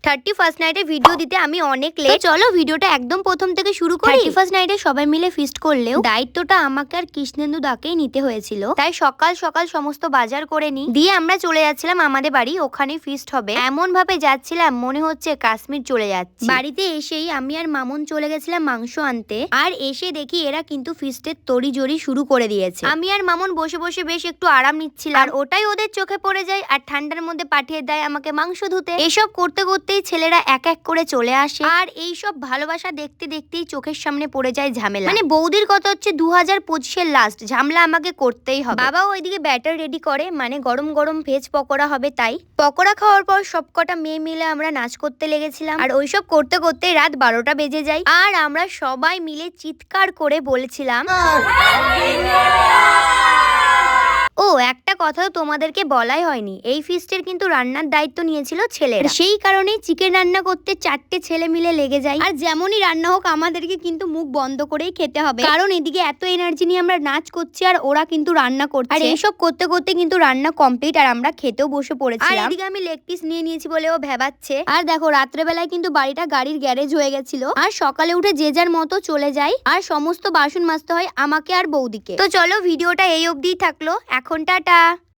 31st নাইটে video দিতে আমি অনেক লেট। চলো ভিডিওটা একদম প্রথম থেকে শুরু করি। 31st নাইটে সবাই মিলে ফিস্ট করলেও দায়িত্বটা আমাকে আর কৃষ্ণেন্দু দাকেই নিতে হয়েছিল। তাই সকাল সকাল সমস্ত বাজার করে নি দিয়ে আমরা চলে যাচ্ছিলাম আমাদের বাড়ি, ওখানে ফিস্ট হবে। এমন ভাবে যাচ্ছিলাম মনে হচ্ছে কাশ্মীর চলে যাচ্ছি। বাড়িতে এসেই আমি আর মামুন চলে গেছিলাম মাংস আনতে, আর এসে দেখি এরা কিন্তু ফিস্টের তড়িজড়ি শুরু করে দিয়েছে। আমি আর মামুন বসে বসে বেশ একটু আরাম নিচ্ছিলাম, আর ওটাই ওদের চোখে পড়ে যায় আর ঠান্ডার মধ্যে পাঠিয়ে দেয় আমাকে মাংস ধুতে। এসব করতে করতেই ছেলেরা এক এক করে চলে আসে, আর এই সব ভালোবাসা দেখতে দেখতেই চোখের সামনে পড়ে যায় ঝামেলা। মানে বৌদির কথা হচ্ছে 2025-এর লাস্ট ঝামেলা আমাকে করতেই হবে। বাবাও ওইদিকে ব্যাটার রেডি করে, মানে গরম গরম ভেজ পকোড়া হবে। তাই পকোড়া খাওয়ার পর সবকটা মেয়ে মিলে আমরা নাচ করতে লেগেছিলাম, আর ওইসব করতে করতে রাত 12টা বেজে যায়। আর আমরা সবাই মিলে চিৎকার করে বলেছিলাম ও একটা কথা তোমাদেরকে বলাই হয়নি, এই ফিস্টের কিন্তু রান্নার দায়িত্ব নিয়েছিল ছেলেরা। সেই কারণেই চিকেন রান্না করতে 4টে ছেলে মিলে লেগে যায়। আর যেমনই রান্না হোক আমাদেরকে কিন্তু মুখ বন্ধ করেই খেতে হবে, কারণ এদিকে এত এনার্জি নিয়ে আমরা নাচ করছি আর ওরা কিন্তু রান্না করছে। আর এইসব করতে করতে কিন্তু রান্না কমপ্লিট, আর আমরা খেতেও বসে পড়েছি। আর এদিকে আমি লেগ পিস নিয়ে নিয়েছি বলে ও ভেবাচ্ছে। আর দেখো রাত্রেবেলায় কিন্তু বাড়িটা গাড়ির গ্যারেজ হয়ে গেছিল, আর সকালে উঠে যে যার মতো চলে যায়, আর সমস্ত বাসন মাজতে হয় আমাকে আর বৌদিকে। তো চলো ভিডিওটা এই অবধিই থাকলো, এখন টাটা।